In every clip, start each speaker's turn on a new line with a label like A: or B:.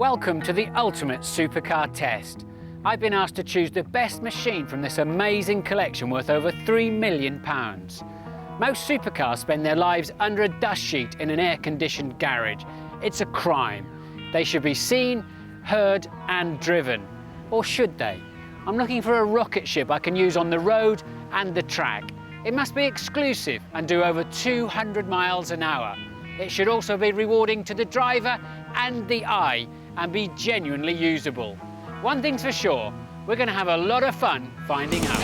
A: Welcome to the ultimate supercar test. I've been asked to choose the best machine from this amazing collection worth over £3 million. Most supercars spend their lives under a dust sheet in an air-conditioned garage. It's a crime. They should be seen, heard and driven. Or should they? I'm looking for a rocket ship I can use on the road and the track. It must be exclusive and do over 200 miles an hour. It should also be rewarding to the driver and the eye and be genuinely usable. One thing's for sure, we're going to have a lot of fun finding out.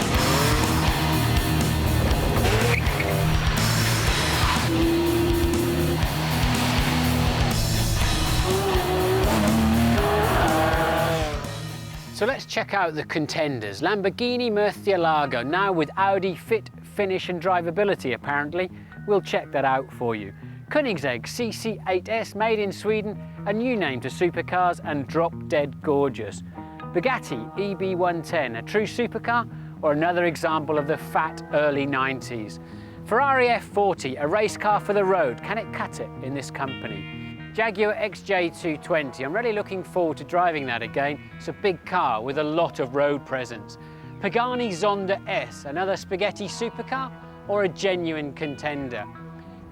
A: So let's check out the contenders. Lamborghini Murcielago, now with Audi fit, finish and drivability apparently. We'll check that out for you. Koenigsegg CC8S, made in Sweden, a new name to supercars and drop-dead gorgeous. Bugatti EB 110, a true supercar or another example of the fat early 90s. Ferrari F40, a race car for the road. Can it cut it in this company? Jaguar XJ220, I'm really looking forward to driving that again. It's a big car with a lot of road presence. Pagani Zonda S, another spaghetti supercar or a genuine contender.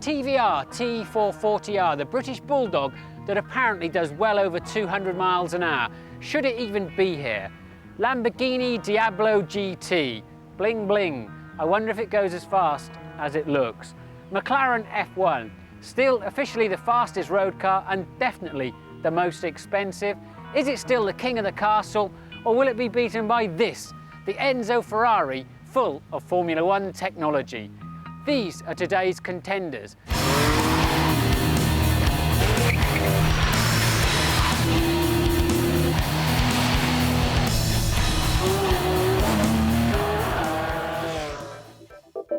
A: TVR T440R, the British bulldog that apparently does well over 200 miles an hour. Should it even be here? Lamborghini Diablo GT, bling bling. I wonder if it goes as fast as it looks. McLaren F1, still officially the fastest road car and definitely the most expensive. Is it still the king of the castle, or will it be beaten by this, the Enzo Ferrari, full of Formula One technology? These are today's contenders.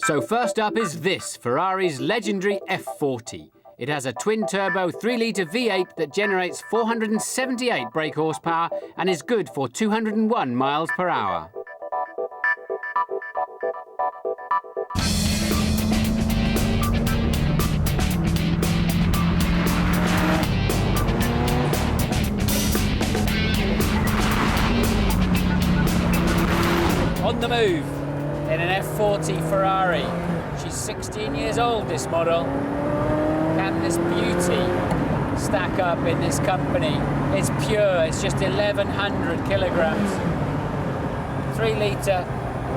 A: So first up is this, Ferrari's legendary F40. It has a twin-turbo 3-litre V8 that generates 478 brake horsepower and is good for 201 miles per hour. On the move in an F40 Ferrari. She's 16 years old, this model. Can this beauty stack up in this company? It's pure, it's just 1,100 kilograms. 3-litre,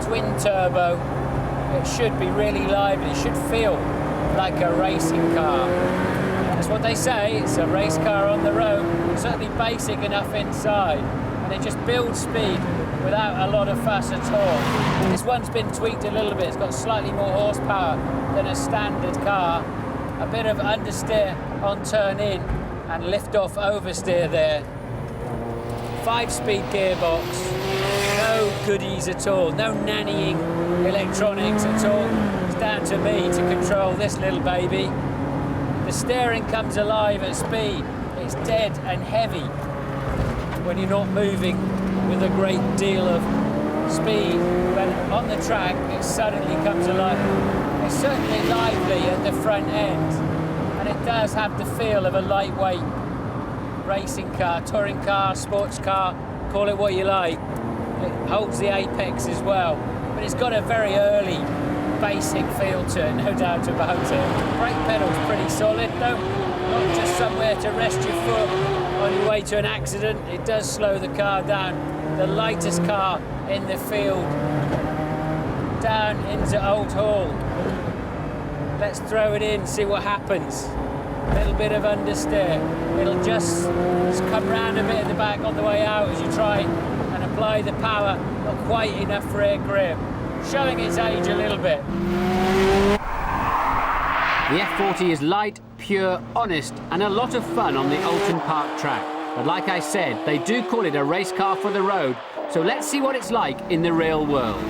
A: twin turbo. It should be really lively, it should feel like a racing car. That's what they say, it's a race car on the road. Certainly basic enough inside. And it just builds speed without a lot of fuss at all. This one's been tweaked a little bit. It's got slightly more horsepower than a standard car. A bit of understeer on turn in and lift off oversteer there. 5-speed gearbox. No goodies at all. No nannying electronics at all. It's down to me to control this little baby. The steering comes alive at speed. It's dead and heavy when you're not moving with a great deal of speed, but on the track it suddenly comes alive. It's certainly lively at the front end, and it does have the feel of a lightweight racing car, touring car, sports car, call it what you like. It holds the apex as well, but it's got a very early basic feel to it, no doubt about it. Brake pedal's pretty solid though, not just somewhere to rest your foot on your way to an accident. It does slow the car down. The lightest car in the field, down into Old Hall. Let's throw it in, see what happens. A little bit of understeer. It'll just come round a bit at the back on the way out as you try and apply the power. Not quite enough for air grip. Showing its age a little bit.
B: The F40 is light, pure, honest, and a lot of fun on the Alton Park track. But like I said, they do call it a race car for the road, so let's see what it's like in the real world.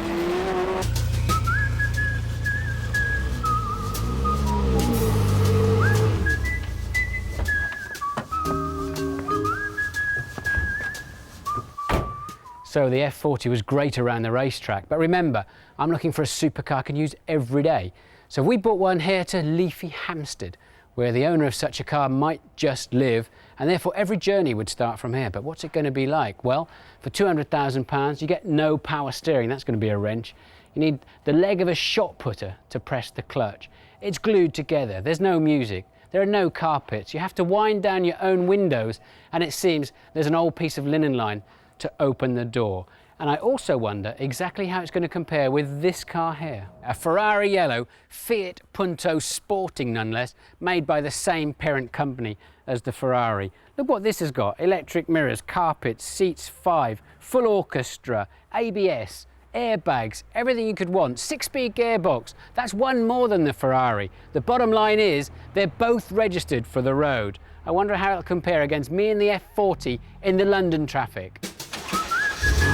A: So the F40 was great around the racetrack, but remember, I'm looking for a supercar I can use every day. So we brought one here to leafy Hampstead,
B: where the owner of such a car might just live, and therefore every journey would start from here. But what's it going to be like? Well, for £200,000 you get no power steering. That's going to be a wrench. You need the leg of a shot putter to press the clutch. It's glued together. There's no music. There are no carpets. You have to wind down your own windows, and it seems there's an old piece of linen line to open the door. And I also wonder exactly how it's going to compare with this car here. A Ferrari yellow Fiat Punto Sporting, nonetheless, made by the same parent company as the Ferrari. Look what this has got. Electric mirrors, carpets, seats 5, full orchestra, ABS, airbags, everything you could want. 6-speed gearbox. That's one more than the Ferrari. The bottom line is they're both registered for the road. I wonder how it'll compare against me and the F40 in the London traffic.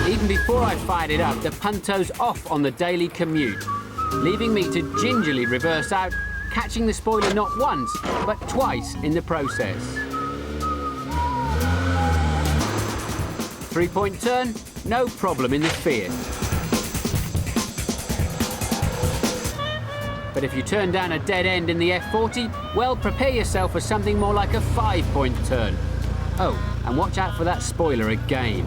B: Even before I fired it up, the Punto's off on the daily commute, leaving me to gingerly reverse out, catching the spoiler not once, but twice in the process. 3-point turn, no problem in the Fiat. But if you turn down a dead end in the F40, well, prepare yourself for something more like a 5-point turn. Oh, and watch out for that spoiler again.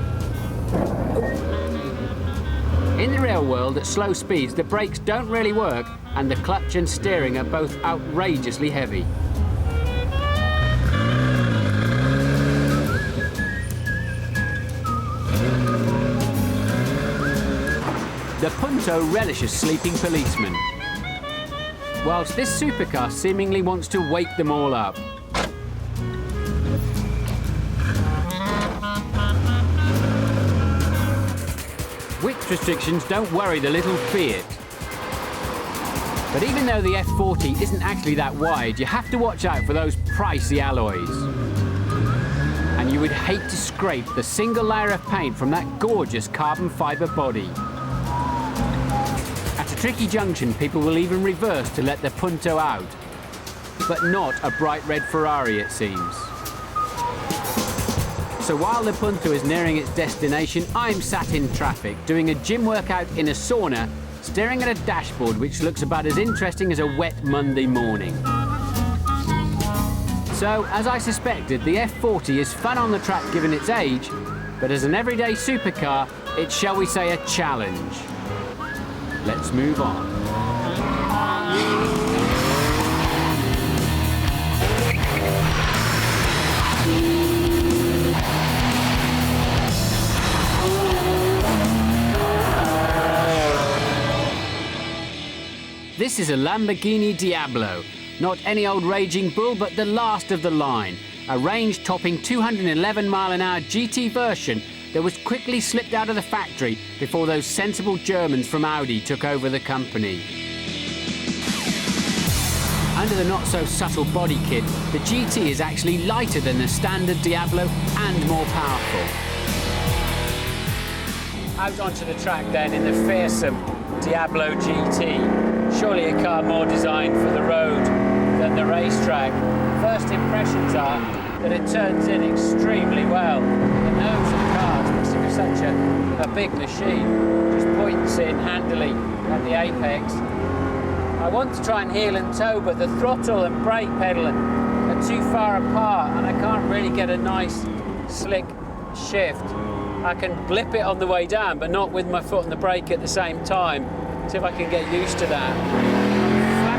B: In the real world, at slow speeds, the brakes don't really work, and the clutch and steering are both outrageously heavy. The Punto relishes sleeping policemen, whilst this supercar seemingly wants to wake them all up. Width restrictions don't worry the little Fiat. But even though the F40 isn't actually that wide, you have to watch out for those pricey alloys. And you would hate to scrape the single layer of paint from that gorgeous carbon fibre body. At a tricky junction, people will even reverse to let the Punto out. But not a bright red Ferrari, it seems. So while the Punto is nearing its destination, I'm sat in traffic, doing a gym workout in a sauna, staring at a dashboard which looks about as interesting as a wet Monday morning. So, as I suspected, the F40 is fun on the track given its age, but as an everyday supercar, it's, shall we say, a challenge. Let's move on. This is a Lamborghini Diablo. Not any old raging bull, but the last of the line. A range-topping 211-mile-an-hour GT version that was quickly slipped out of the factory before those sensible Germans from Audi took over the company. Under the not-so-subtle body kit, the GT is actually lighter than the standard Diablo and more powerful. Out onto the track then in the fearsome Diablo GT. Surely a car more designed for the road than the racetrack. First impressions are that it turns in extremely well. The nose of the car, especially for such a big machine, just points in handily at the apex. I want to try and heel and toe, but the throttle and brake pedal are too far apart, and I can't really get a nice, slick shift. I can blip it on the way down, but not with my foot on the brake at the same time. See if I can get used to that.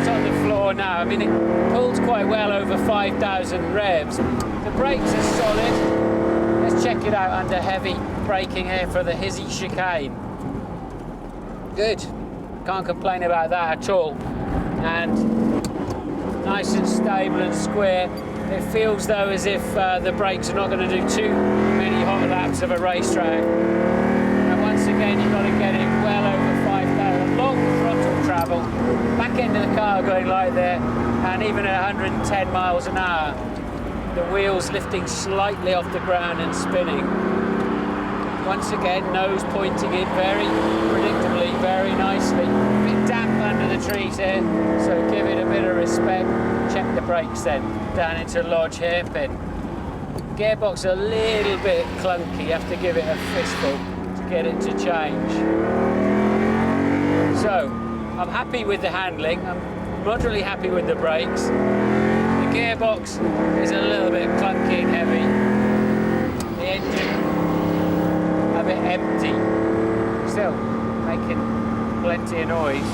B: Flat on the floor now. I mean, it pulls quite well over 5,000 revs. The brakes are solid. Let's check it out under heavy braking here for the Hizzy chicane. Good. Can't complain about that at all. And nice and stable and square. It feels though as if the brakes are not going to do too many hot laps of a racetrack. And once again, you've got to get it well over 5,000. Long throttle travel. Back end of the car going like there, and even at 110 miles an hour, the wheels lifting slightly off the ground and spinning. Once again, nose pointing in very predictably, very nicely. A bit damp under the trees here, so give it a bit of respect. Check the brakes then, down into Lodge hairpin. Gearbox a little bit clunky, you have to give it a fistful to get it to change. So, I'm happy with the handling, I'm moderately happy with the brakes. The
A: gearbox is a little bit clunky and heavy. The engine a bit empty. Still making plenty of noise.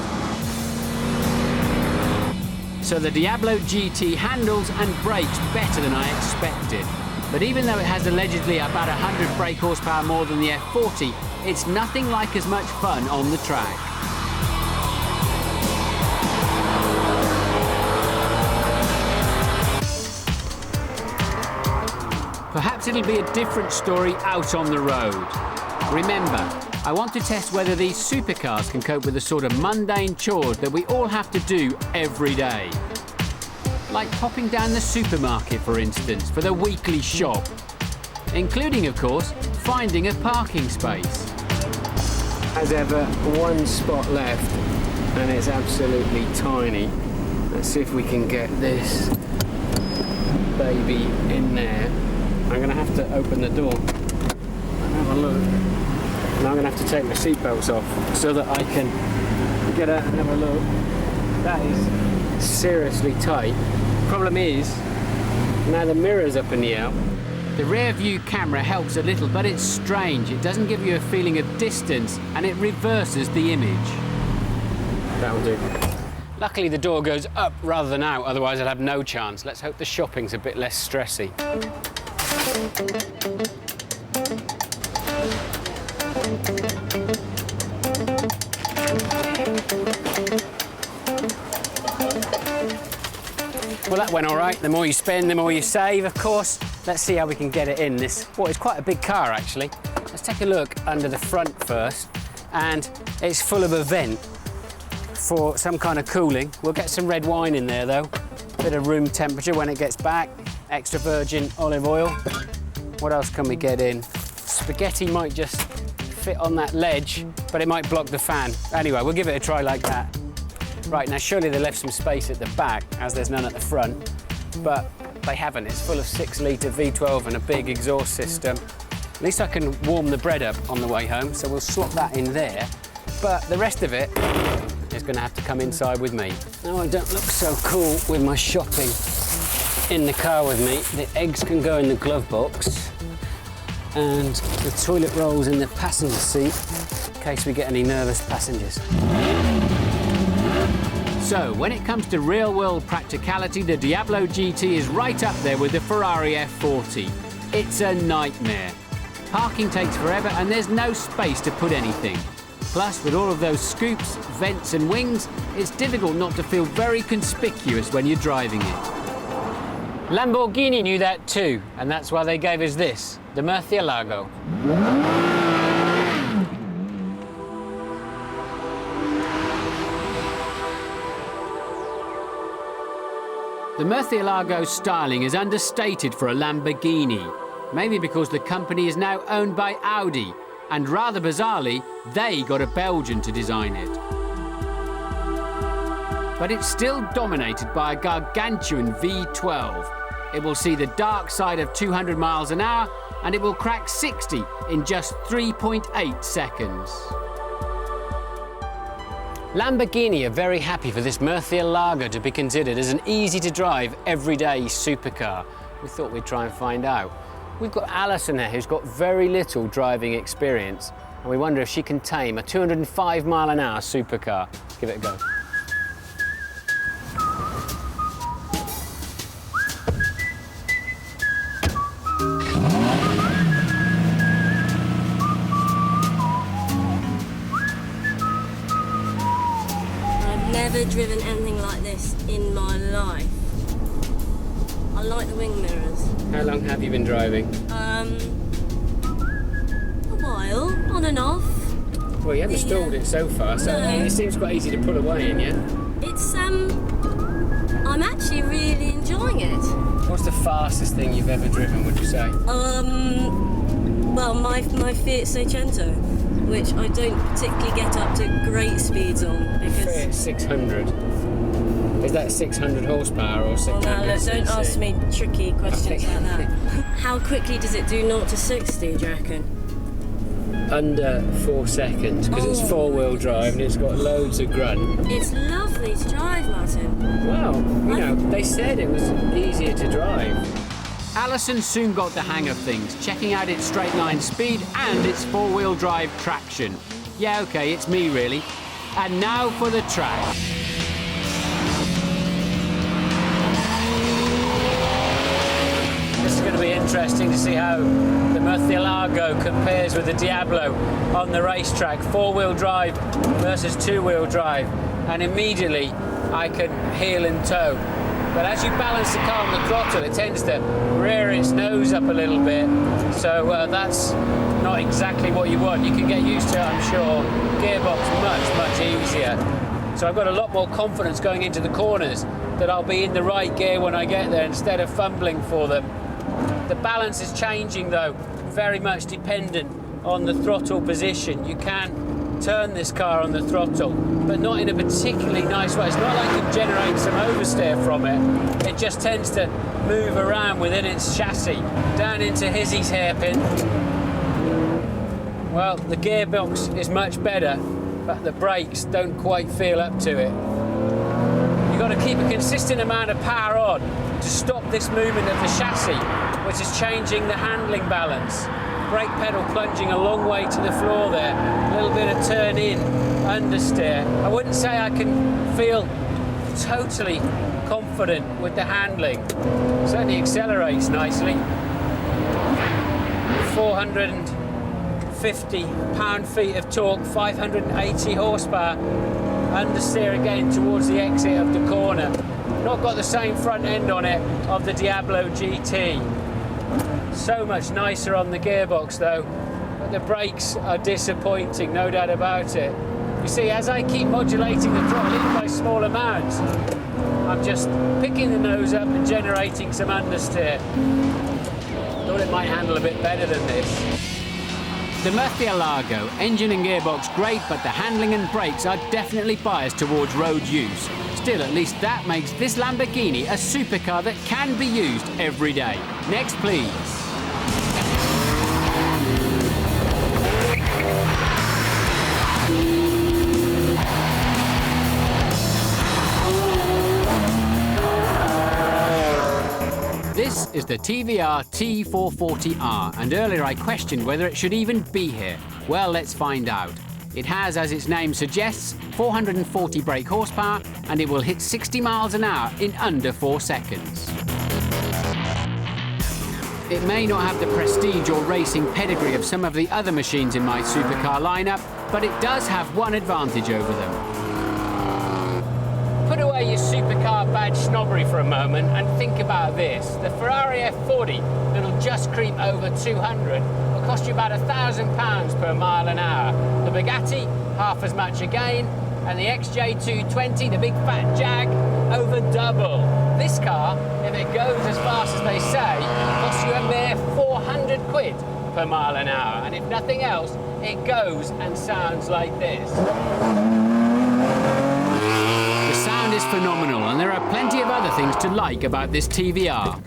A: So the Diablo GT handles and brakes better than I expected. But even though it has allegedly about 100 brake horsepower more than the F40, it's nothing like as much fun on the track. Perhaps it'll be a different story out on the road. Remember, I want to test whether these supercars can cope with the sort of mundane chores that we all have to do every day. Like popping down the supermarket, for instance, for the weekly shop. Including, of course, finding a parking space. As ever, one spot left, and it's absolutely tiny. Let's see if we can get this baby in there. I'm going to have to open the door and have a look. Now I'm going to have to take my seatbelts off so that I can get out and have a look. That is seriously tight. Problem is, now the mirror's up in the air. The rear view camera helps a little, but it's strange. It doesn't give you a feeling of distance and it reverses the image. That'll do. Luckily the door goes up rather than out, otherwise I'd have no chance. Let's hope the shopping's a bit less stressy. Well, that went all right. The more you spend, the more you save, of course. Let's see how we can get it in this. Well, it's quite a big car, actually. Let's take a look under the front first. And it's full of a vent for some kind of cooling. We'll get some red wine in there, though. Bit of room temperature when it gets back. Extra virgin olive oil. What else can we get in? Spaghetti might just fit on that ledge, but it might block the fan. Anyway, we'll give it a try like that. Right, now surely they left some space at the back, as there's none at the front, but they haven't. It's full of 6-litre V12 and a big exhaust system. At least I can warm the bread up on the way home, so we'll slot that in there. But the rest of it is going to have to come inside with me. Now, I don't look so cool with my shopping in the car with me. The eggs can go in the glove box, and the toilet rolls in the passenger seat, in case we get any nervous passengers. So, when it comes to real-world practicality, the Diablo GT is right up there with the Ferrari F40. It's a nightmare. Parking takes forever and there's no space to put anything. Plus, with all of those scoops, vents and wings, it's difficult not to feel very conspicuous when you're driving it. Lamborghini knew that too, and that's why they gave us this, the Murcielago. The Murcielago's styling is understated for a Lamborghini, maybe because the company is now owned by Audi, and rather bizarrely, they got a Belgian to design it. But it's still dominated by a gargantuan V12. It will see the dark side of 200 miles an hour, and it will crack 60 in just 3.8 seconds. Lamborghini are very happy for this Murcielago to be considered as an easy-to-drive, everyday supercar. We thought we'd try and find out. We've got Alison here, who's got very little driving experience, and we wonder if she can tame a 205-mile-an-hour supercar. Let's give it a go.
C: Never driven anything like this in my life. I like the wing mirrors.
A: How long have you been driving?
C: A while, on and off.
A: Well, you haven't stalled it so far, so
C: No.
A: it seems quite easy to pull away in, yeah?
C: It's, I'm actually really enjoying it.
A: What's the fastest thing you've ever driven, would you say?
C: Well, my Fiat Seicento, which I don't particularly get up to great speeds on, because...
A: Fiat 600. Is that 600 horsepower or 600
C: Well, now, look, don't
A: cc?
C: ask me tricky questions like that. How quickly does it do 0 to 60, do you reckon?
A: under 4 seconds because it's four-wheel drive and it's got loads of grunt.
C: It's lovely to drive, Martin.
A: Well, you know, they said it was easier to drive.
B: Alison soon got the hang of things, checking out its straight line speed and its four-wheel drive traction. Yeah, okay, it's me really. And now for the track.
A: This is going to be interesting to see how the Murcielago compares with the Diablo on the racetrack. Four-wheel drive versus two-wheel drive. And immediately I can heel and toe. But as you balance the car on the throttle, it tends to rear its nose up a little bit. So that's not exactly what you want. You can get used to it, I'm sure. Gearbox much easier. So I've got a lot more confidence going into the corners that I'll be in the right gear when I get there instead of fumbling for them. The balance is changing though, very much dependent on the throttle position. You can turn this car on the throttle, but not in a particularly nice way. It's not like you generate some oversteer from it. It just tends to move around within its chassis. Down into Hizzy's hairpin. Well, the gearbox is much better, but the brakes don't quite feel up to it. You've got to keep a consistent amount of power on to stop this movement of the chassis, which is changing the handling balance. Brake pedal plunging a long way to the floor there. A little bit of turn in, understeer. I wouldn't say I can feel totally confident with the handling. Certainly accelerates nicely. 450 pound-feet of torque, 580 horsepower. Understeer again towards the exit of the corner. Not got the same front end on it of the Diablo GT. So much nicer on the gearbox though, but the brakes are disappointing, no doubt about it. You see, as I keep modulating the throttle in by small amounts, I'm just picking the nose up and generating some understeer. Thought it might handle a bit better than this.
B: The Murcielago, engine and gearbox great, but the handling and brakes are definitely biased towards road use. Still, at least that makes this Lamborghini a supercar that can be used every day. Next, please. This is the TVR T440R, and earlier I questioned whether it should even be here. Well, let's find out. It has, as its name suggests, 440 brake horsepower, and it will hit 60 miles an hour in under 4 seconds. It may not have the prestige or racing pedigree of some of the other machines in my supercar lineup, but it does have one advantage over them.
A: Put away your supercar badge snobbery for a moment and think about this. The Ferrari F40 that'll just creep over 200 will cost you about £1,000 per mile an hour. The Bugatti, half as much again, and the XJ220, the big fat Jag, over double. This car, if it goes as fast as they say, costs you a mere 400 quid per mile an hour. And if nothing else, it goes and sounds like this.
B: The sound is phenomenal, and there are plenty of other things to like about this TVR.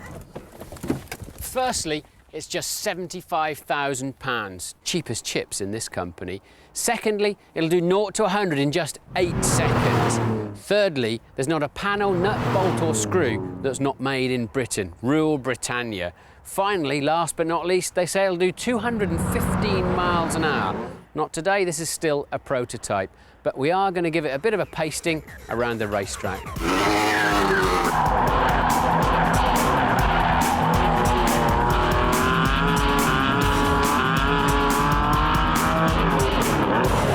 A: Firstly, it's just £75,000, cheap as chips in this company. Secondly, it'll do 0 to 100 in just 8 seconds. Thirdly, there's not a panel, nut, bolt or screw that's not made in Britain. Rule Britannia. Finally, last but not least, they say it'll do 215 miles an hour. Not today, this is still a prototype, but we are going to give it a bit of a pasting around the racetrack.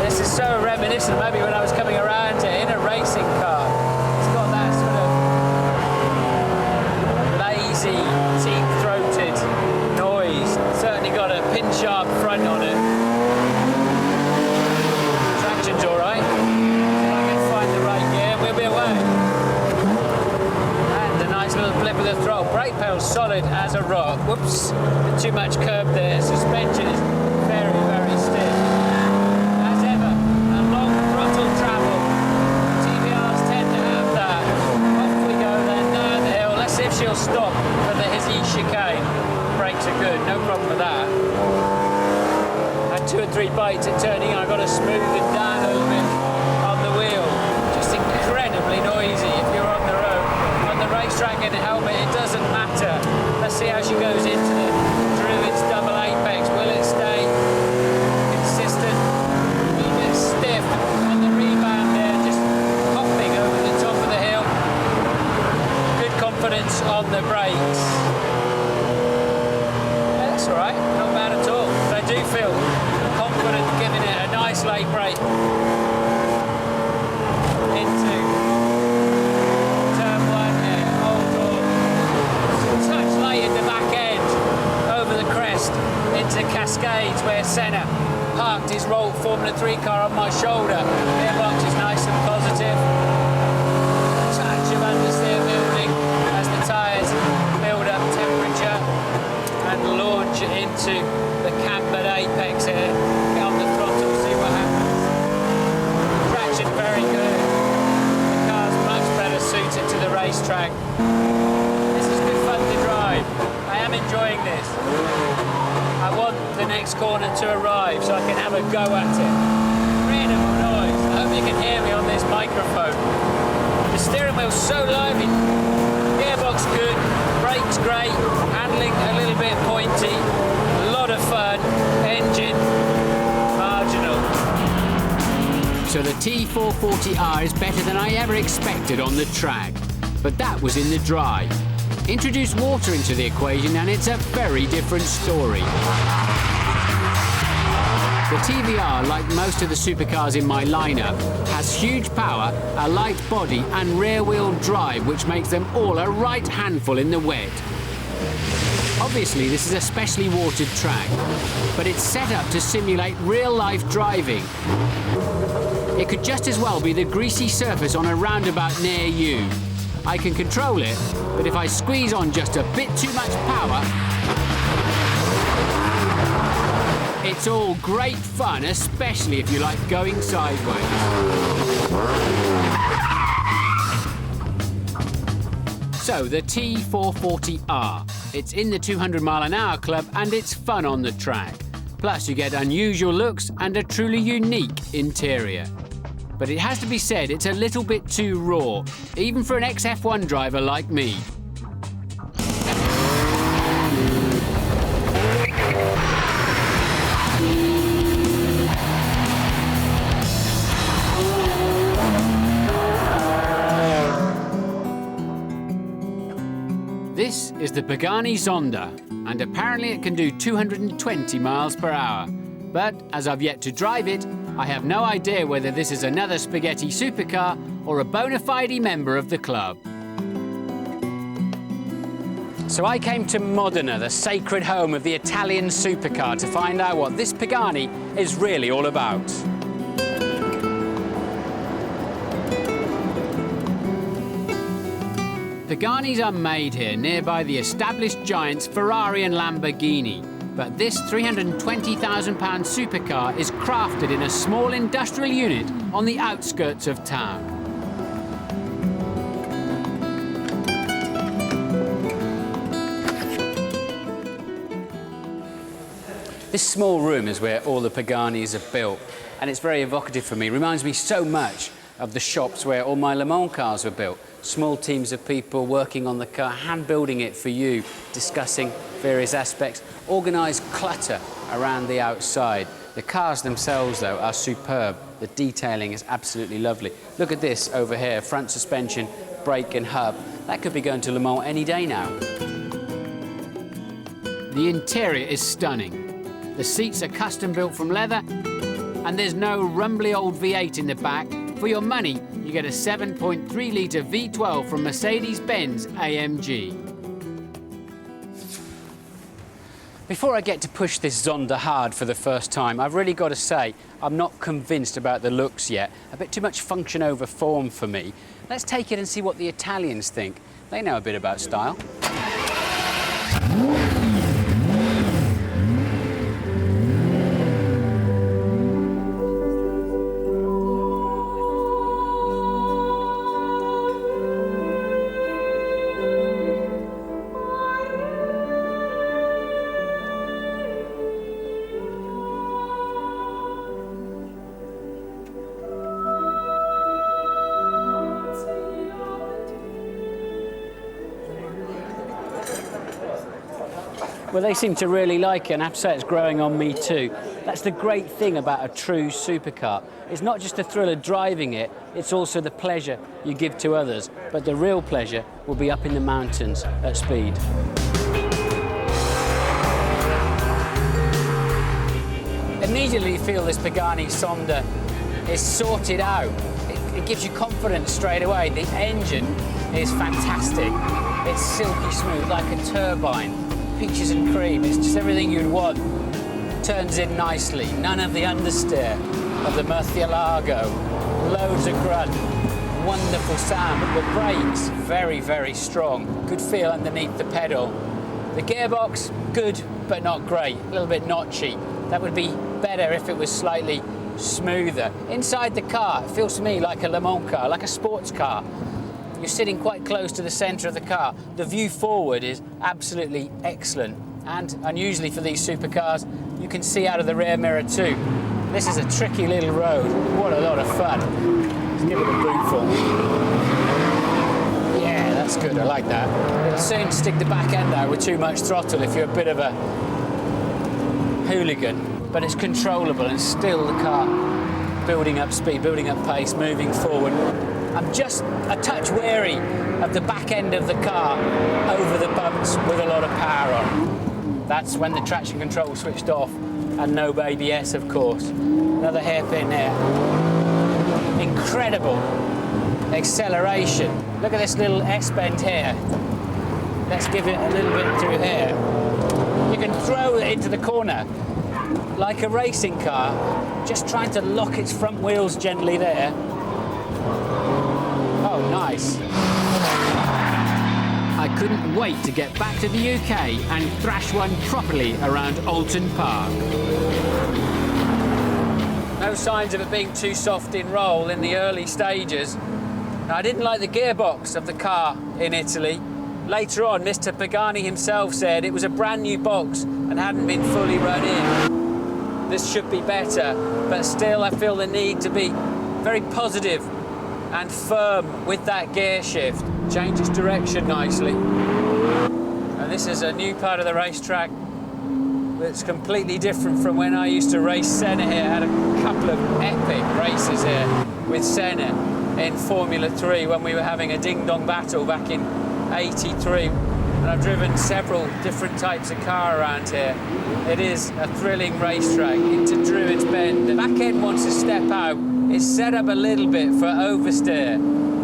A: This is so reminiscent maybe when I was coming around in a racing car. It's got that sort of lazy, deep-throated noise. It's certainly got a pin-sharp front on it. Traction's all right. If I can find the right gear, we'll be away. And a nice little flip of the throttle. Brake pedal's solid as a rock. Whoops, too much curb there. Suspension is very, very stiff. As ever, a long throttle travel. TVRs tend to have that. Off we go then down the hill. Let's see if she'll stop for the Hizzy chicane. Brakes are good, no problem with that. Had 2 or 3 bites at turning, I've got to smooth it down a little bit on the wheel. Just incredibly noisy if you're on the road. On the racetrack in a helmet, it doesn't matter. Let's see how she goes into the Druid's double apex. Will it stay consistent? A little bit stiff on the rebound there, just hopping over the top of the hill. Good confidence on the brakes. That's all right, not bad at all. But I do feel confident giving it a nice late brake into turn 1 here. Hold on. Touch late in the back end over the crest into Cascades where Senna parked his Roll Formula 3 car on my shoulder. Gearbox is nice and positive. A touch of understeer building as the tyres build up temperature and launch into the cambered apex here. Get on the throttle, see what happens. Traction very good. The car's much better suited to the racetrack. This is good fun to drive. I am enjoying this. I want the next corner to arrive so I can have a go at it. Incredible noise. I hope you can hear me on this microphone. The steering wheel's so lively. Gearbox good, brakes great, handling a little bit pointy, a lot of fun, engine marginal.
B: So the T440R is better than I ever expected on the track. But that was in the drive. Introduce water into the equation and it's a very different story. The TVR, like most of the supercars in my lineup, has huge power, a light body and rear-wheel drive, which makes them all a right handful in the wet. Obviously, this is a specially watered track, but it's set up to simulate real-life driving. It could just as well be the greasy surface on a roundabout near you. I can control it, but if I squeeze on just a bit too much power, it's all great fun, especially if you like going sideways. So, the T440R. It's in the 200 mph club and it's fun on the track. Plus, you get unusual looks and a truly unique interior. But it has to be said, it's a little bit too raw, even for an ex-F1 driver like me. This is the Pagani Zonda, and apparently it can do 220 miles per hour. But as I've yet to drive it, I have no idea whether this is another spaghetti supercar or a bona fide member of the club. So I came to Modena, the sacred home of the Italian supercar, to find out what this Pagani is really all about. Paganis are made here nearby the established giants Ferrari and Lamborghini. But this £320,000 supercar is crafted in a small industrial unit on the outskirts of town. This small room is where all the Paganis are built, and it's very evocative for me. It reminds me so much of the shops where all my Le Mans cars were built. Small teams of people working on the car, hand-building it for you, discussing various aspects, organised clutter around the outside. The cars themselves, though, are superb. The detailing is absolutely lovely. Look at this over here, front suspension, brake and hub. That could be going to Le Mans any day now. The interior is stunning. The seats are custom built from leather, and there's no rumbly old V8 in the back. For your money, you get a 7.3-litre V12 from Mercedes-Benz AMG. Before I get to push this Zonda hard for the first time, I've really got to say I'm not convinced about the looks yet. A bit too much function over form for me. Let's take it and see what the Italians think. They know a bit about style.
A: Well, they seem to really like it, and I have to say it's growing on me too. That's the great thing about a true supercar. It's not just the thrill of driving it, it's also the pleasure you give to others. But the real pleasure will be up in the mountains at speed. Immediately you feel this Pagani Zonda is sorted out. It gives you confidence straight away. The engine is fantastic. It's silky smooth like a turbine. Peaches and cream, it's just everything you'd want. Turns in nicely, none of the understeer of the Murcielago. Loads of grunt, wonderful sound, but the brakes, very, very strong. Good feel underneath the pedal. The gearbox, good, but not great, a little bit notchy. That would be better if it was slightly smoother. Inside the car, it feels to me like a Le Mans car, like a sports car. You're sitting quite close to the centre of the car. The view forward is absolutely excellent. And unusually for these supercars, you can see out of the rear mirror too. This is a tricky little road. What a lot of fun. Let's give it a bootful. Yeah, that's good, I like that. It'll soon stick the back end out with too much throttle if you're a bit of a hooligan. But it's controllable and still the car building up speed, building up pace, moving forward. I'm just a touch wary of the back end of the car over the bumps with a lot of power on. That's when the traction control switched off and no ABS, of course. Another hairpin here. Incredible acceleration. Look at this little S-bend here. Let's give it a little bit through here. You can throw it into the corner like a racing car, just trying to lock its front wheels gently there. Oh, nice. I couldn't wait to get back to the UK and thrash one properly around Alton Park. No signs of it being too soft in roll in the early stages. Now, I didn't like the gearbox of the car in Italy. Later on, Mr. Pagani himself said it was a brand new box and hadn't been fully run in. This should be better, but still I feel the need to be very positive and firm with that gear shift. Changes direction nicely. And this is a new part of the racetrack that's completely different from when I used to race Senna here. I had a couple of epic races here with Senna in Formula 3 when we were having a ding-dong battle back in '83. And I've driven several different types of car around here. It is a thrilling racetrack into Druids Bend. The back end wants to step out. It's set up a little bit for oversteer,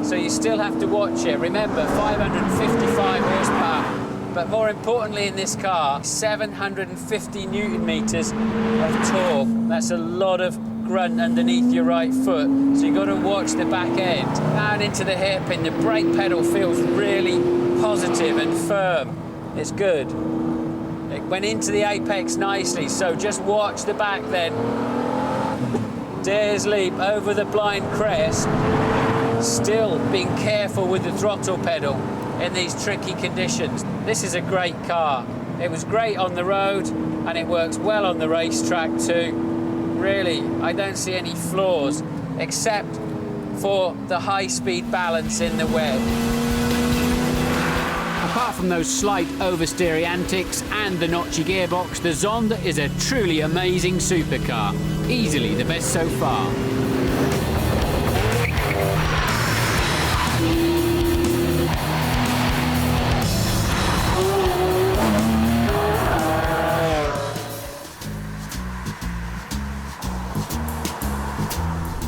A: so you still have to watch it. Remember, 555 horsepower, but more importantly in this car, 750 Newton meters of torque. That's a lot of grunt underneath your right foot, so you've got to watch the back end. Down into the hairpin, the brake pedal feels really positive and firm. It's good. It went into the apex nicely, so just watch the back then. Dares leap over the blind crest, still being careful with the throttle pedal in these tricky conditions. This is a great car. It was great on the road and it works well on the racetrack too. Really, I don't see any flaws except for the high-speed balance in the web. Apart from those slight oversteery antics and the notchy gearbox, the Zonda is a truly amazing supercar. Easily the best so far.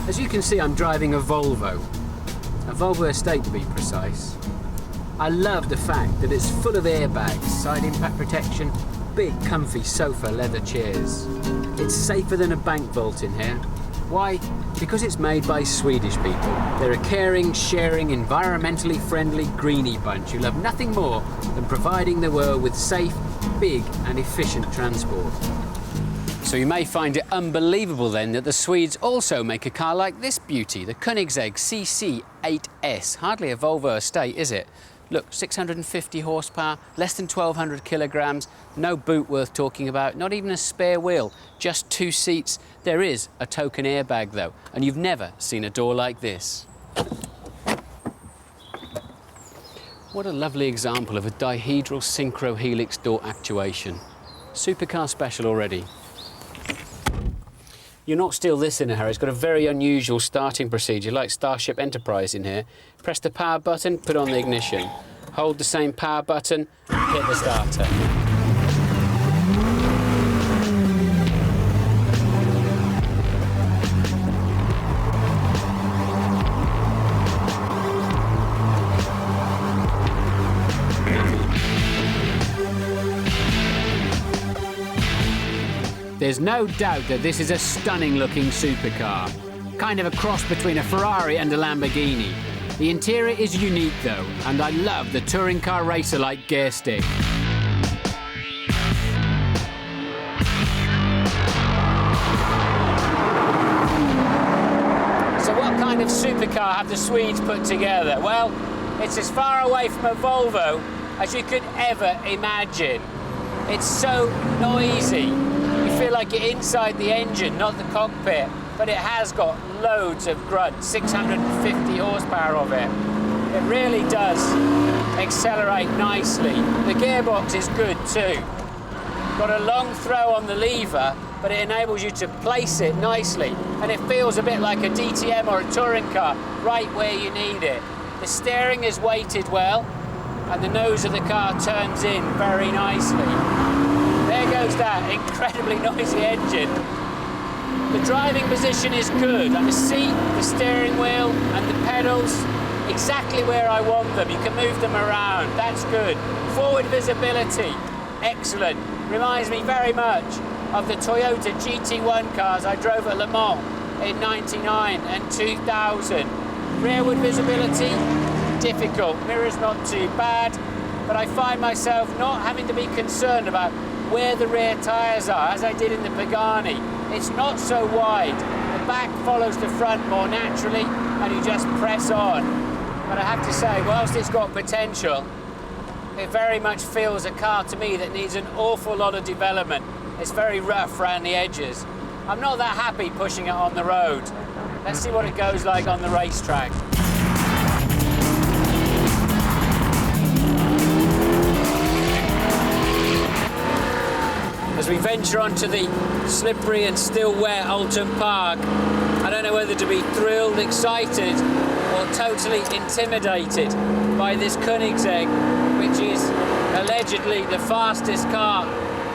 A: As you can see, I'm driving a Volvo Estate to be precise. I love the fact that it's full of airbags, side impact protection, big comfy sofa leather chairs. It's safer than a bank vault in here. Why? Because it's made by Swedish people. They're a caring, sharing, environmentally friendly greenie bunch who love nothing more than providing the world with safe, big and efficient transport. So you may find it unbelievable then that the Swedes also make a car like this beauty, the Koenigsegg CC8S. Hardly a Volvo Estate, is it? Look, 650 horsepower, less than 1,200 kilograms, no boot worth talking about, not even a spare wheel, just 2 seats. There is a token airbag though, and you've never seen a door like this.
B: What a lovely example of a dihedral synchro helix door actuation. Supercar special already. You'll not steal this in a hurry. It's got a very unusual starting procedure, like Starship Enterprise in here. Press the power button, put on the ignition. Hold the same power button, hit the starter. There's no doubt that this is a stunning looking supercar. Kind of a cross between a Ferrari and a Lamborghini. The interior is unique though, and I love the touring car racer-like gear stick.
A: So what kind of supercar have the Swedes put together? Well, it's as far away from a Volvo as you could ever imagine. It's so noisy. You feel like you're inside the engine, not the cockpit, but it has got loads of grunt, 650 horsepower of it. It really does accelerate nicely. The gearbox is good too. Got a long throw on the lever, but it enables you to place it nicely, and it feels a bit like a DTM or a touring car, right where you need it. The steering is weighted well, and the nose of the car turns in very nicely. There goes that incredibly noisy engine. The driving position is good, and the seat, the steering wheel and the pedals, exactly where I want them. You can move them around, that's good. Forward visibility, excellent. Reminds me very much of the Toyota GT1 cars I drove at Le Mans in '99 and 2000. Rearward visibility, difficult. Mirror's not too bad, but I find myself not having to be concerned about where the rear tyres are, as I did in the Pagani. It's not so wide. The back follows the front more naturally, and you just press on. But I have to say, whilst it's got potential, it very much feels a car to me that needs an awful lot of development. It's very rough around the edges. I'm not that happy pushing it on the road. Let's see what it goes like on the racetrack. As we venture onto the slippery and still wet Alton Park, I don't know whether to be thrilled, excited, or totally intimidated by this Koenigsegg, which is allegedly the fastest car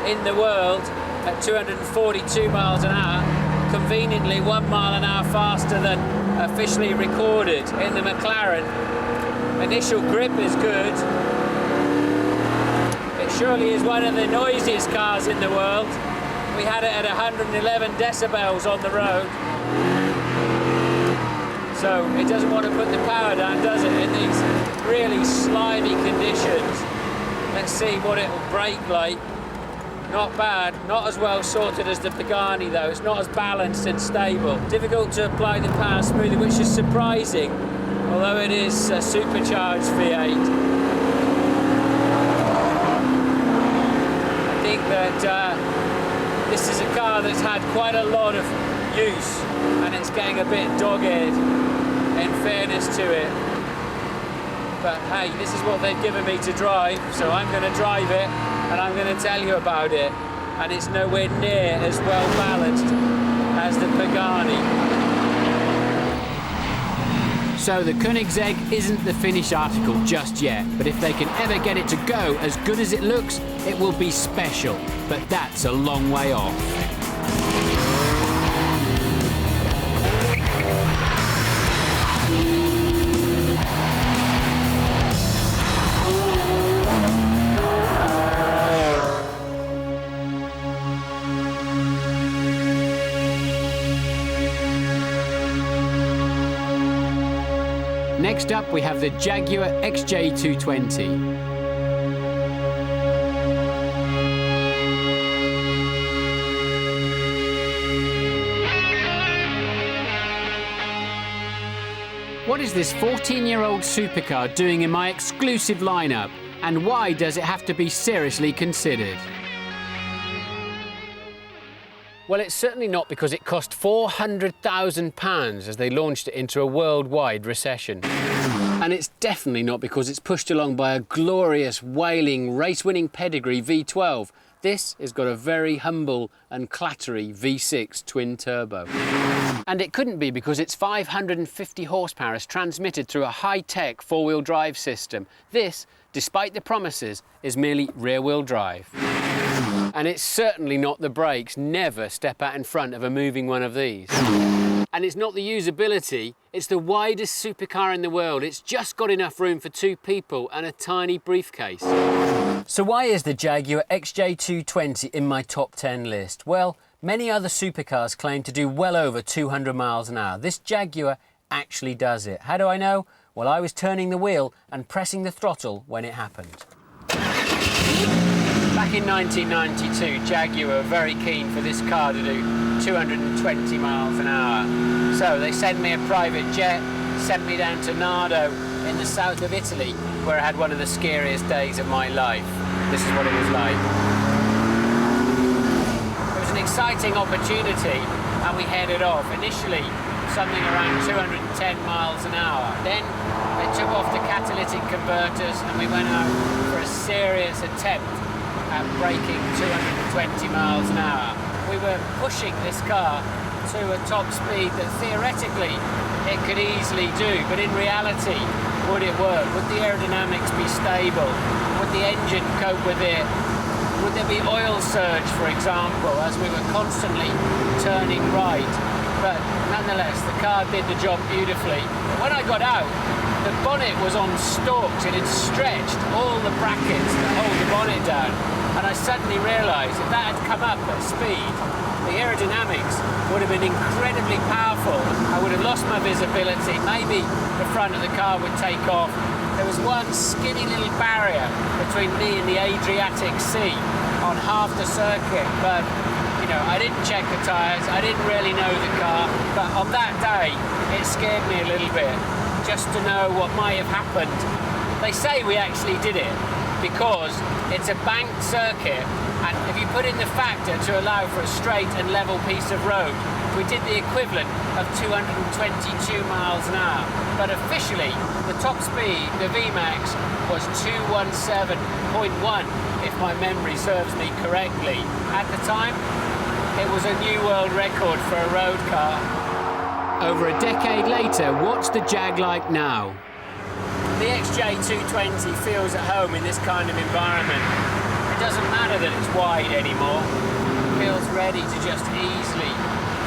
A: in the world at 242 miles an hour, conveniently 1 mile an hour faster than officially recorded in the McLaren. Initial grip is good. Surely is one of the noisiest cars in the world. We had it at 111 decibels on the road. So it doesn't want to put the power down, does it, in these really slimy conditions. Let's see what it will brake like. Not bad, not as well sorted as the Pagani though. It's not as balanced and stable. Difficult to apply the power smoothly, which is surprising, although it is a supercharged V8. That this is a car that's had quite a lot of use, and it's getting a bit dogged in fairness to it. But hey, this is what they've given me to drive, so I'm going to drive it and I'm going to tell you about it. And it's nowhere near as well balanced as the Pagani.
B: So the Koenigsegg isn't the finished article just yet, but if they can ever get it to go as good as it looks, it will be special. But that's a long way off. Next up, we have the Jaguar XJ220. What is this 14-year-old supercar doing in my exclusive lineup, and why does it have to be seriously considered? Well, it's certainly not because it cost £400,000 as they launched it into a worldwide recession. And And it's definitely not because it's pushed along by a glorious, wailing, race-winning pedigree V12. This has got a very humble and clattery V6 twin-turbo. And it couldn't be because its 550 horsepower is transmitted through a high-tech four-wheel drive system. This, despite the promises, is merely rear-wheel drive. And it's certainly not the brakes. Never step out in front of a moving one of these. And it's not the usability, it's the widest supercar in the world. It's just got enough room for two people and a tiny briefcase. So why is the Jaguar XJ220 in my top 10 list? Well, many other supercars claim to do well over 200 miles an hour. This Jaguar actually does it. How do I know? Well, I was turning the wheel and pressing the throttle when it happened. Back in 1992, Jaguar were very keen for this car to do 220 miles an hour. So they sent me a private jet, sent me down to Nardo in the south of Italy, where I had one of the scariest days of my life. This is what it was like. It was an exciting opportunity, and we headed off. Initially, something around 210 miles an hour. Then they took off the catalytic converters, and we went out for a serious attempt at braking 220 miles an hour. We were pushing this car to a top speed that theoretically it could easily do, but in reality, would it work? Would the aerodynamics be stable? Would the engine cope with it? Would there be oil surge, for example, as we were constantly turning right? But nonetheless, the car did the job beautifully. When I got out, the bonnet was on stalks. It had stretched all the brackets that hold the bonnet down. And I suddenly realised if that had come up at speed, the aerodynamics would have been incredibly powerful. I would have lost my visibility. Maybe the front of the car would take off. There was one skinny little barrier between me and the Adriatic Sea on half the circuit. But, you know, I didn't check the tyres. I didn't really know the car. But on that day, it scared me a little bit, just to know what might have happened. They say we actually did it, because it's a banked circuit, and if you put in the factor to allow for a straight and level piece of road, we did the equivalent of 222 miles an hour. But officially, the top speed, the VMAX, was 217.1, if my memory serves me correctly. At the time, it was a new world record for a road car. Over a decade later, what's the Jag like now? The XJ220 feels at home in this kind of environment. It doesn't matter that it's wide anymore. It feels ready to just easily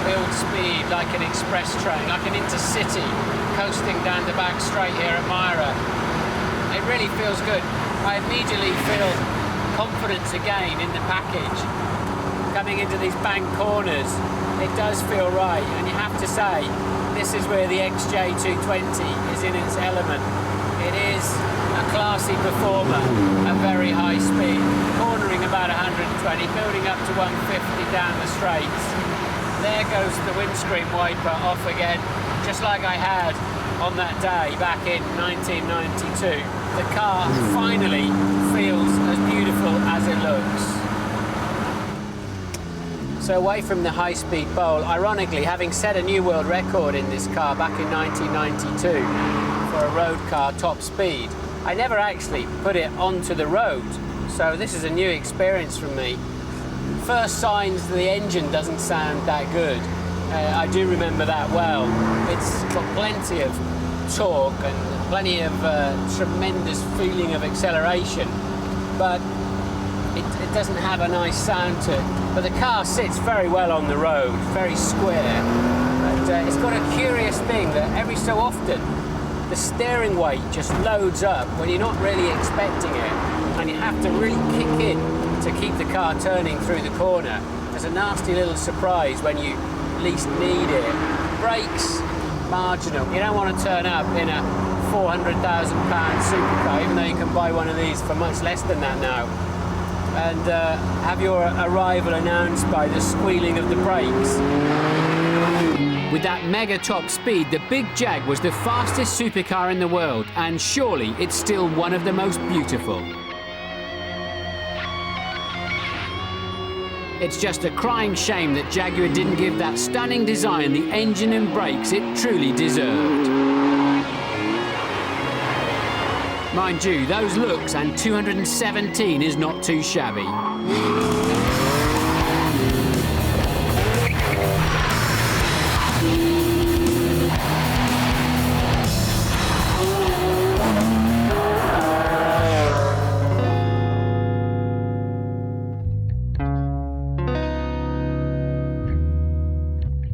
B: build speed like an express train, like an intercity coasting down the back straight here at Myra. It really feels good. I immediately feel confidence again in the package. Coming into these bank corners, it does feel right, and you have to say, this is where the XJ220 is in its element. It is a classy performer at very high speed, cornering about 120, building up to 150 down the straights. There goes the windscreen wiper off again, just like I had on that day back in 1992. The car finally feels as beautiful as it looks. So away from the high-speed bowl, ironically, having set a new world record in this car back in 1992 for a road car top speed, I never actually put it onto the road. So this is a new experience for me. First signs the engine doesn't sound that good. I do remember that well. It's got plenty of torque and plenty of tremendous feeling of acceleration, but it doesn't have a nice sound to it. But the car sits very well on the road, very square. But it's got a curious thing that every so often the steering weight just loads up when you're not really expecting it, and you have to really kick in to keep the car turning through the corner. There's a nasty little surprise when you least need it. Brakes, marginal. You don't want to turn up in a £400,000 supercar, even though you can buy one of these for much less than that now, and have your arrival announced by the squealing of the brakes. With that mega top speed, the Big Jag was the fastest supercar in the world, and surely it's still one of the most beautiful. It's just a crying shame that Jaguar didn't give that stunning design the engine and brakes it truly deserved. Mind you, those looks and 217 is not too shabby.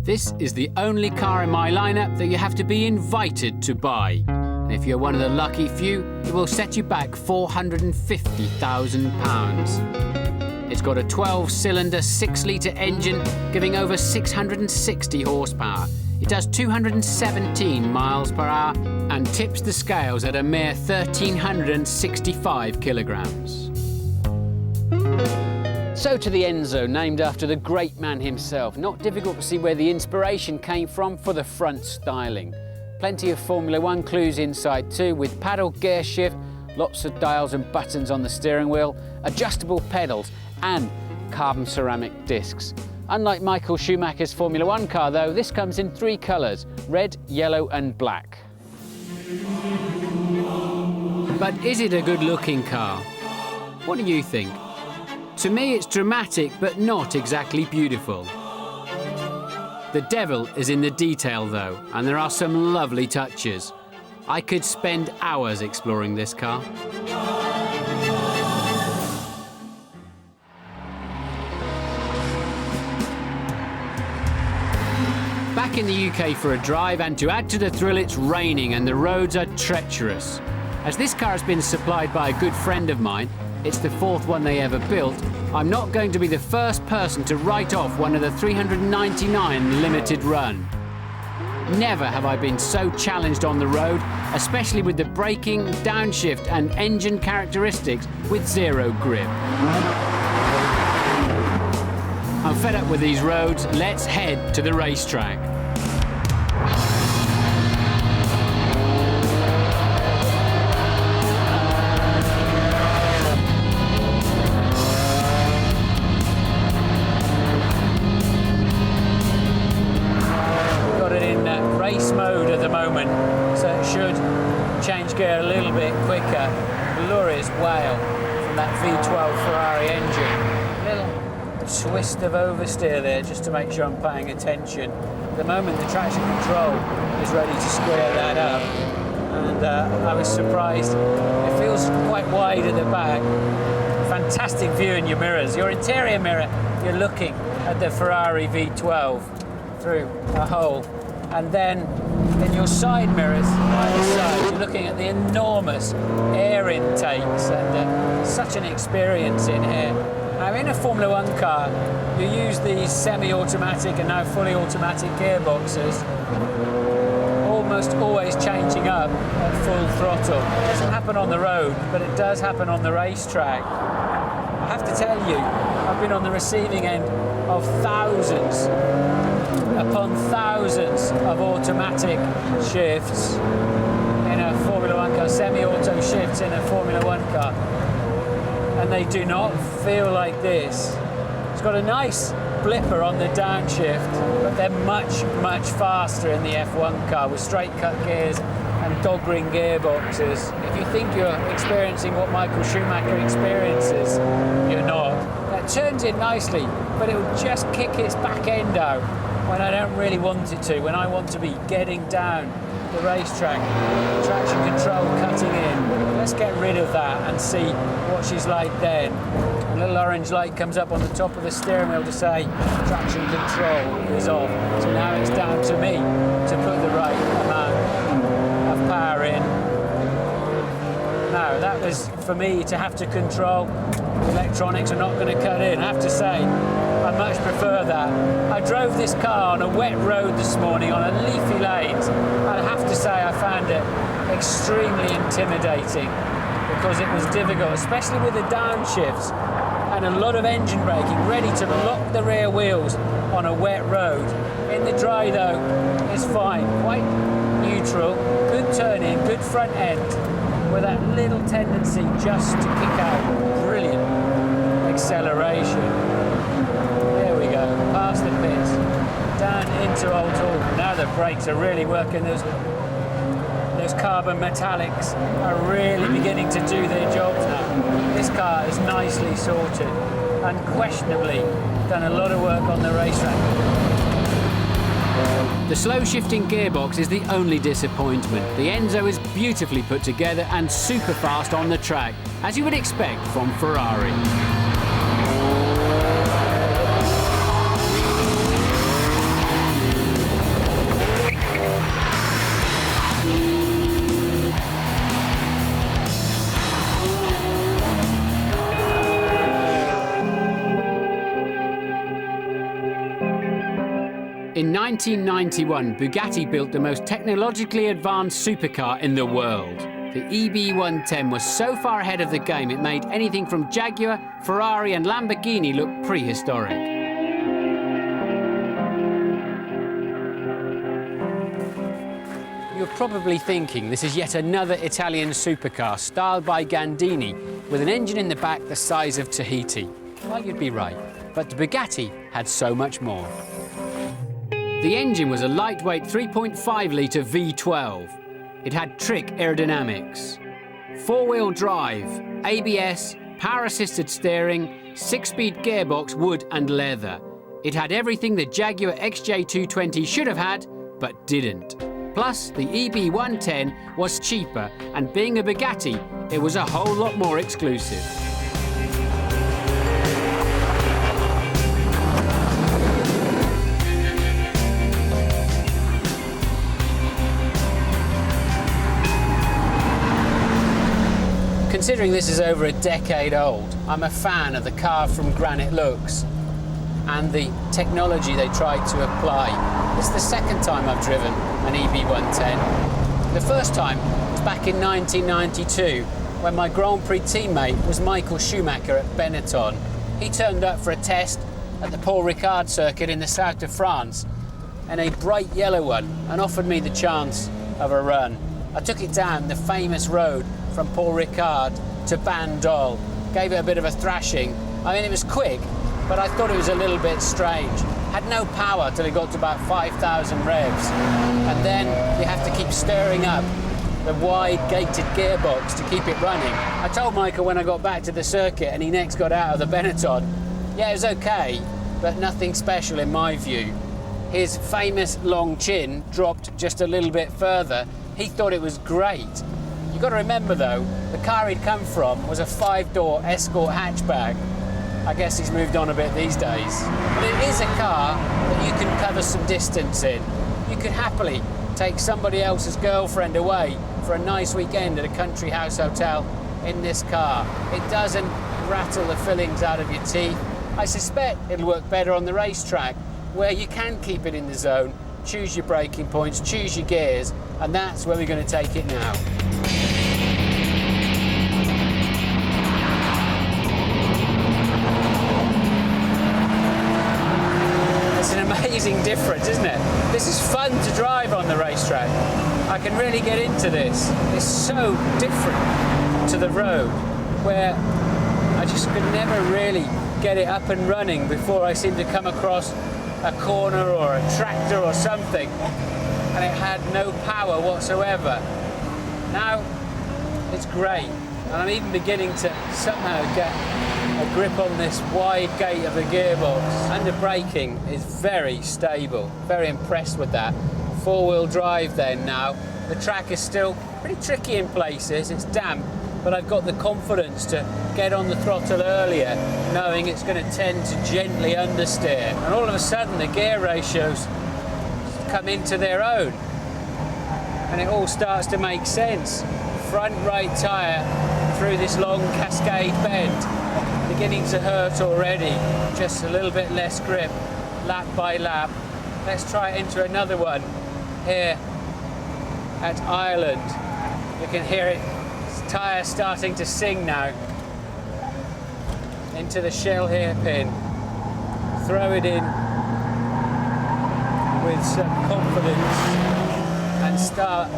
B: This is the only car in my lineup that you have to be invited to buy. And if you're one of the lucky few, it will set you back £450,000. It's got a 12-cylinder 6-litre engine giving over 660 horsepower. It does 217 miles per hour and tips the scales at a mere 1,365 kilograms. So to the Enzo, named after the great man himself. Not difficult to see where the inspiration came from for the front styling. Plenty of Formula 1 clues inside too, with paddle gear shift, lots of dials and buttons on the steering wheel, adjustable pedals and carbon ceramic discs. Unlike Michael Schumacher's Formula 1 car though, this comes in 3 colours, red, yellow and black. But is it a good looking car? What do you think? To me, it's dramatic, but not exactly beautiful. The devil is in the detail, though, and there are some lovely touches. I could spend hours exploring this car. Back in the UK for a drive, and to add to the thrill, it's raining and the roads are treacherous. As this car has been supplied by a good friend of mine, it's the 4th one they ever built, I'm not going to be the first person to write off one of the 399 limited run. Never have I been so challenged on the road, especially with the braking, downshift and engine characteristics with zero grip. I'm fed up with these roads, let's head to the racetrack. Race mode at the moment, so it should change gear a little bit quicker. Glorious wail from that V12 Ferrari engine. Little twist of oversteer there just to make sure I'm paying attention. At the moment the traction control is ready to square that up, and I was surprised. It feels quite wide at the back. Fantastic view in your mirrors. Your interior mirror, you're looking at the Ferrari V12 through a hole. And then in your side mirrors, either side, you're looking at the enormous air intakes, and such an experience in here. Now, in a Formula 1 car, you use these semi-automatic and now fully automatic gearboxes, almost always changing up at full throttle. It doesn't happen on the road, but it does happen on the racetrack. I have to tell you, I've been on the receiving end of thousands upon thousands of automatic shifts in a Formula 1 car, semi-auto shifts in a Formula 1 car, and they do not feel like this. It's got a nice blipper on the downshift, but they're much, much faster in the F1 car with straight cut gears and dog ring gearboxes. If you think you're experiencing what Michael Schumacher experiences, you're not. That turns in nicely, but it will just kick its back end out when I don't really want it to, when I want to be getting down the racetrack, traction control cutting in. Let's get rid of that and see what she's like then. A little orange light comes up on the top of the steering wheel to say traction control is off. So now it's down to me to put the right amount of power in. Now, that was for me to have to control. Electronics are not going to cut in. I have to say, I much prefer that. I drove this car on a wet road this morning on a leafy lane. I have to say I found it extremely intimidating because it was difficult, especially with the downshifts and a lot of engine braking, ready to lock the rear wheels on a wet road. In the dry though, it's fine, quite neutral, good turn in, good front end, with that little tendency just to kick out. Brilliant acceleration. There we go, past the pits, down into Old Hall. Now the brakes are really working. They're
A: Those carbon metallics are really beginning to do their jobs now. This car is nicely sorted, unquestionably done a lot of work on the racetrack.
B: The slow-shifting gearbox is the only disappointment. The Enzo is beautifully put together and super fast on the track, as you would expect from Ferrari. In 1991, Bugatti built the most technologically advanced supercar in the world. The EB 110 was so far ahead of the game it made anything from Jaguar, Ferrari and Lamborghini look prehistoric. You're probably thinking this is yet another Italian supercar styled by Gandini with an engine in the back the size of Tahiti. Well, you'd be right, but the Bugatti had so much more. The engine was a lightweight 3.5-litre V12. It had trick aerodynamics, four-wheel drive, ABS, power-assisted steering, 6-speed gearbox, wood and leather. It had everything the Jaguar XJ220 should have had, but didn't. Plus, the EB 110 was cheaper, and being a Bugatti, it was a whole lot more exclusive. Considering this is over a decade old, I'm a fan of the carved-from granite looks and the technology they tried to apply. It's the second time I've driven an EB 110. The first time was back in 1992 when my Grand Prix teammate was Michael Schumacher at Benetton. He turned up for a test at the Paul Ricard circuit in the south of France in a bright yellow one and offered me the chance of a run. I took it down the famous road from Paul Ricard to Brundle, gave it a bit of a thrashing. I mean, it was quick, but I thought it was a little bit strange. Had no power till it got to about 5,000 revs. And then you have to keep stirring up the wide gated gearbox to keep it running. I told Michael when I got back to the circuit and he next got out of the Benetton, yeah, it was okay, but nothing special in my view. His famous long chin dropped just a little bit further. He thought it was great. You've got to remember though, the car he'd come from was a 5-door Escort hatchback. I guess he's moved on a bit these days. But it is a car that you can cover some distance in. You could happily take somebody else's girlfriend away for a nice weekend at a country house hotel in this car. It doesn't rattle the fillings out of your teeth. I suspect it'll work better on the racetrack where you can keep it in the zone, choose your braking points, choose your gears, and that's where we're going to take it now. It's an amazing difference, isn't it? This is fun to drive on the racetrack. I can really get into this. It's so different to the road where I just could never really get it up and running before I seemed to come across a corner or a tractor or something and it had no power whatsoever. Now it's great and I'm even beginning to somehow get a grip on this wide gate of the gearbox, and the braking is very stable. Very impressed with that. Four-wheel drive then now. The track is still pretty tricky in places, it's damp, but I've got the confidence to get on the throttle earlier, knowing it's going to tend to gently understeer. And all of a sudden the gear ratios come into their own and it all starts to make sense. Front right tyre through this long cascade bend, beginning to hurt already, just a little bit less grip, lap by lap. Let's try it into another one here at Ireland. You can hear it, tyre starting to sing now. Into the shell hairpin, throw it in with some confidence and start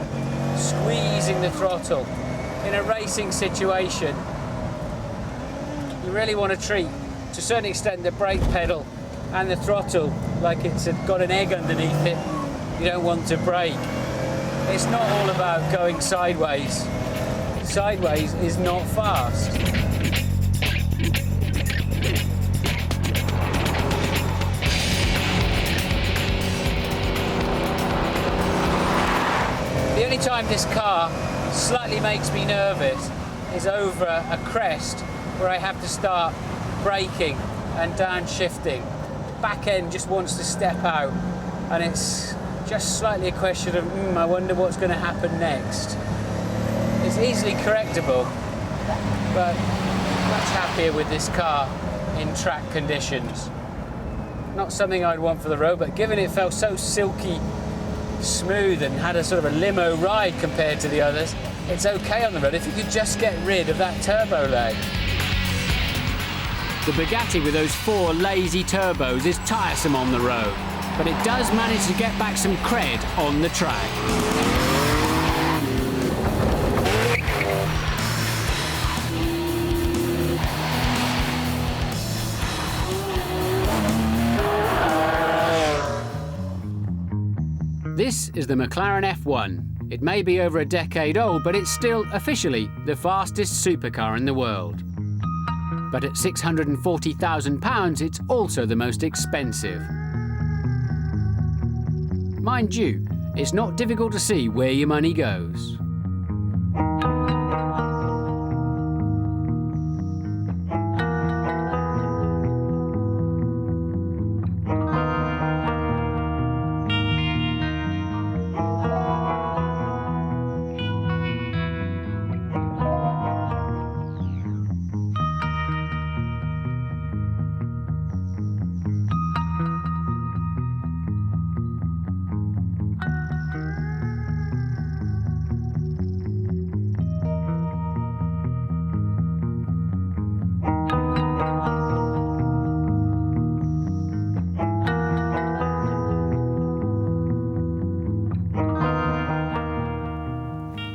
B: squeezing the throttle. In a racing situation, you really want to treat, to a certain extent, the brake pedal and the throttle like it's got an egg underneath it. You don't want to brake.
A: it's not all about going sideways. Sideways is not fast. The only time this car slightly makes me nervous is over a crest where I have to start braking and downshifting. Back end just wants to step out, and it's just slightly a question of, I wonder what's going to happen next. It's easily correctable, but much happier with this car in track conditions. Not something I'd want for the road, but given it felt so silky smooth and had a sort of a limo ride compared to the others, it's okay on the road if you could just get rid of that turbo lag.
B: The Bugatti with those 4 lazy turbos is tiresome on the road, but it does manage to get back some cred on the track. This is the McLaren F1. It may be over a decade old, but it's still officially the fastest supercar in the world. But at £640,000, it's also the most expensive. Mind you, it's not difficult to see where your money goes.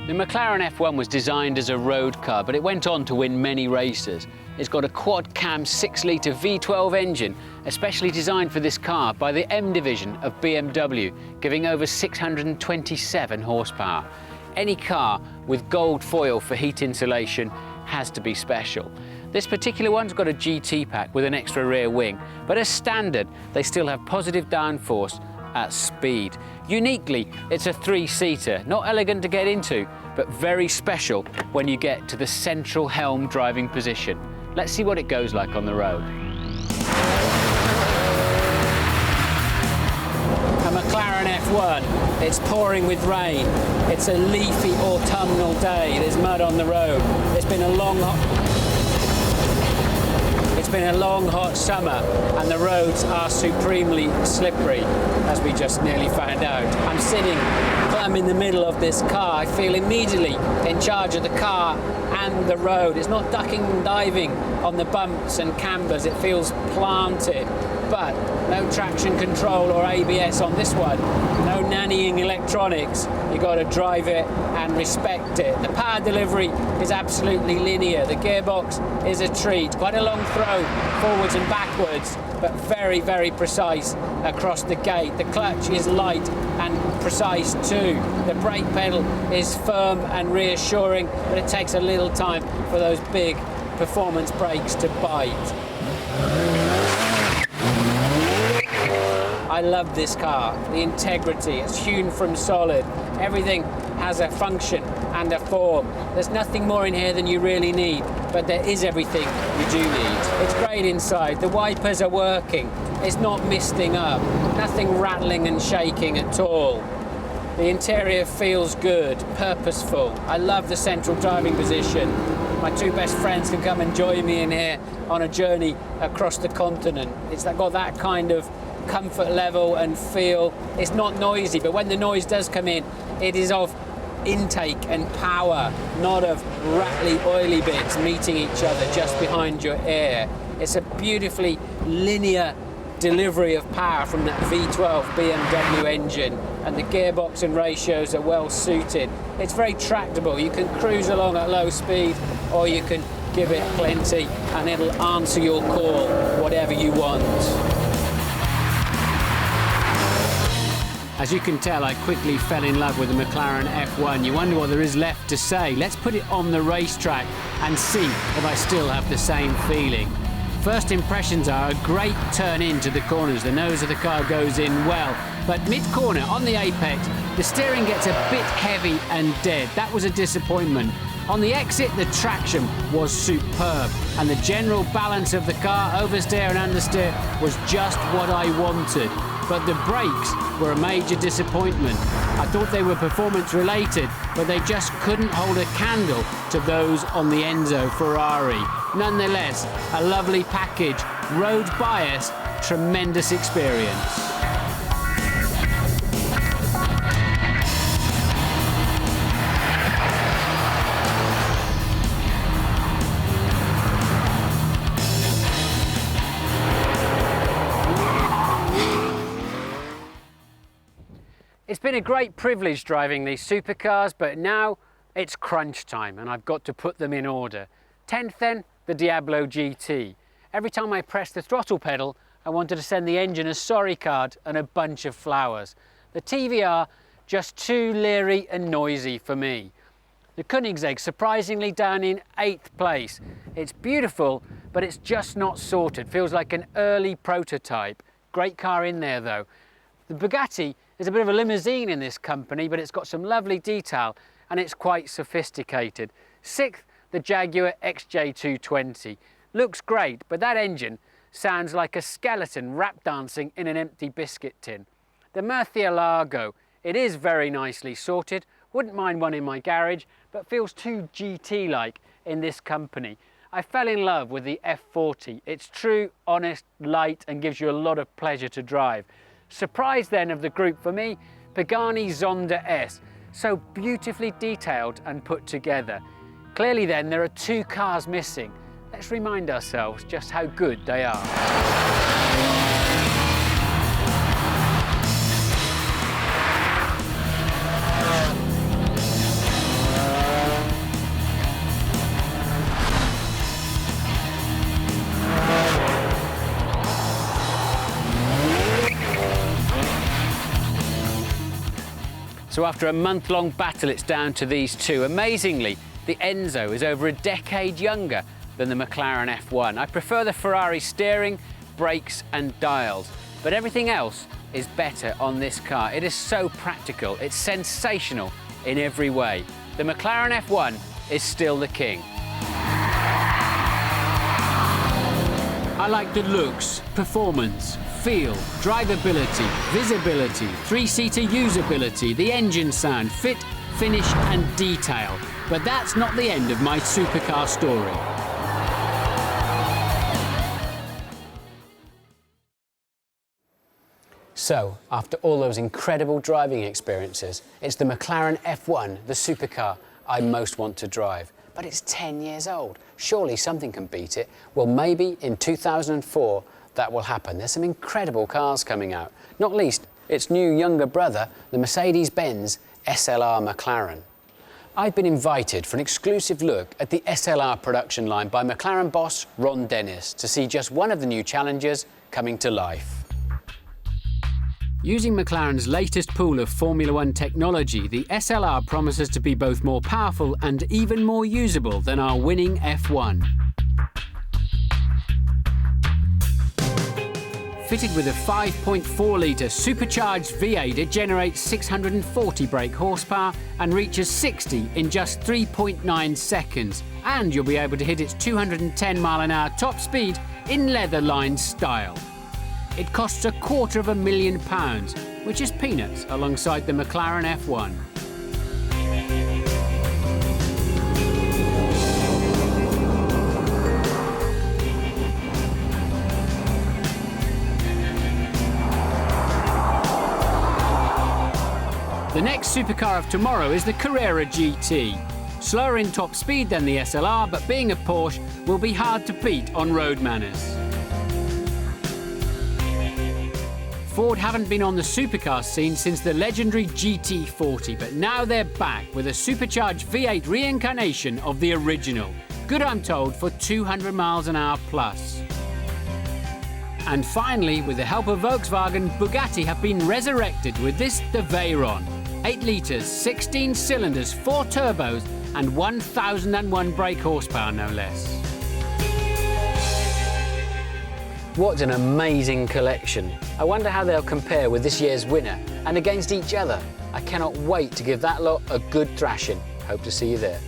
B: The McLaren F1 was designed as a road car, but it went on to win many races. It's got a quad-cam 6-litre V12 engine, especially designed for this car by the M division of BMW, giving over 627 horsepower. Any car with gold foil for heat insulation has to be special. This particular one's got a GT pack with an extra rear wing, but as standard, they still have positive downforce at speed. Uniquely, it's a 3-seater, not elegant to get into, but very special when you get to the central helm driving position. Let's see what it goes like on the road.
A: A McLaren F1, it's pouring with rain. It's a leafy autumnal day. There's mud on the road. It's been a long hot summer, and the roads are supremely slippery, as we just nearly found out. I'm sitting plumb in the middle of this car. I feel immediately in charge of the car and the road. It's not ducking and diving on the bumps and cambers. It feels planted. But no traction control or ABS on this one. No nannying electronics. You've got to drive it and respect it. The power delivery is absolutely linear. The gearbox is a treat. Quite a long throw forwards and backwards, but very, very precise across the gate. The clutch is light and precise too. The brake pedal is firm and reassuring, but it takes a little time for those big performance brakes to bite. I love this car, the integrity, it's hewn from solid. Everything has a function and a form. There's nothing more in here than you really need, but there is everything you do need. It's great inside, the wipers are working, it's not misting up, nothing rattling and shaking at all. The interior feels good, purposeful. I love the central driving position. My two best friends can come and join me in here on a journey across the continent. It's got that kind of comfort level and feel. It's not noisy, but when the noise does come in, it is of intake and power, not of rattly, oily bits meeting each other just behind your ear. It's a beautifully linear delivery of power from that V12 BMW engine, and the gearbox and ratios are well suited. It's very tractable. You can cruise along at low speed, or you can give it plenty and it'll answer your call, whatever you want.
B: As you can tell, I quickly fell in love with the McLaren F1. You wonder what there is left to say. Let's put it on the racetrack and see if I still have the same feeling. First impressions are a great turn into the corners. The nose of the car goes in well, but mid-corner on the apex, the steering gets a bit heavy and dead. That was a disappointment. On the exit, the traction was superb, and the general balance of the car, oversteer and understeer, was just what I wanted. But the brakes were a major disappointment. I thought they were performance related, but they just couldn't hold a candle to those on the Enzo Ferrari. Nonetheless, a lovely package, road bias, tremendous experience. It's been a great privilege driving these supercars, but now it's crunch time and I've got to put them in order. 10th then, the Diablo GT. Every time I pressed the throttle pedal, I wanted to send the engine a sorry card and a bunch of flowers. The TVR, just too leery and noisy for me. The Koenigsegg surprisingly down in 8th place. It's beautiful, but it's just not sorted. Feels like an early prototype. Great car in there though. The Bugatti is a bit of a limousine in this company, but it's got some lovely detail and it's quite sophisticated. 6th, the Jaguar XJ220. Looks great, but that engine sounds like a skeleton rap dancing in an empty biscuit tin. The Murcielago, it is very nicely sorted. Wouldn't mind one in my garage, but feels too GT-like in this company. I fell in love with the F40. It's true, honest, light, and gives you a lot of pleasure to drive. Surprise then of the group for me, Pagani Zonda S. So beautifully detailed and put together. Clearly then there are two cars missing. Let's remind ourselves just how good they are. So after a month-long battle, it's down to these two. Amazingly, the Enzo is over a decade younger than the McLaren F1. I prefer the Ferrari steering, brakes and dials, but everything else is better on this car. It is so practical, it's sensational in every way. The McLaren F1 is still the king. I like the looks, performance, feel, drivability, visibility, three-seater usability, the engine sound, fit, finish and detail. But that's not the end of my supercar story. So, after all those incredible driving experiences, it's the McLaren F1, the supercar I most want to drive. But it's 10 years old. Surely something can beat it. Well, maybe in 2004 that will happen. There's some incredible cars coming out. Not least its new younger brother, the Mercedes-Benz SLR McLaren. I've been invited for an exclusive look at the SLR production line by McLaren boss Ron Dennis to see just one of the new Challengers coming to life. Using McLaren's latest pool of Formula One technology, the SLR promises to be both more powerful and even more usable than our winning F1. Fitted with a 5.4-litre supercharged V8, it generates 640 brake horsepower and reaches 60 in just 3.9 seconds. And you'll be able to hit its 210-mile-an-hour top speed in leather-lined style. It costs £250,000, which is peanuts alongside the McLaren F1. The next supercar of tomorrow is the Carrera GT. Slower in top speed than the SLR, but being a Porsche will be hard to beat on road manners. Ford haven't been on the supercar scene since the legendary GT40, but now they're back with a supercharged V8 reincarnation of the original. Good, I'm told, for 200 miles an hour plus.
A: And finally, with the help of Volkswagen, Bugatti have been resurrected with this the Veyron. 8 litres, 16 cylinders, 4 turbos and 1001 brake horsepower, no less. What an amazing collection. I wonder how they'll compare with this year's winner and against each other. I cannot wait to give that lot a good thrashing. Hope to see you there.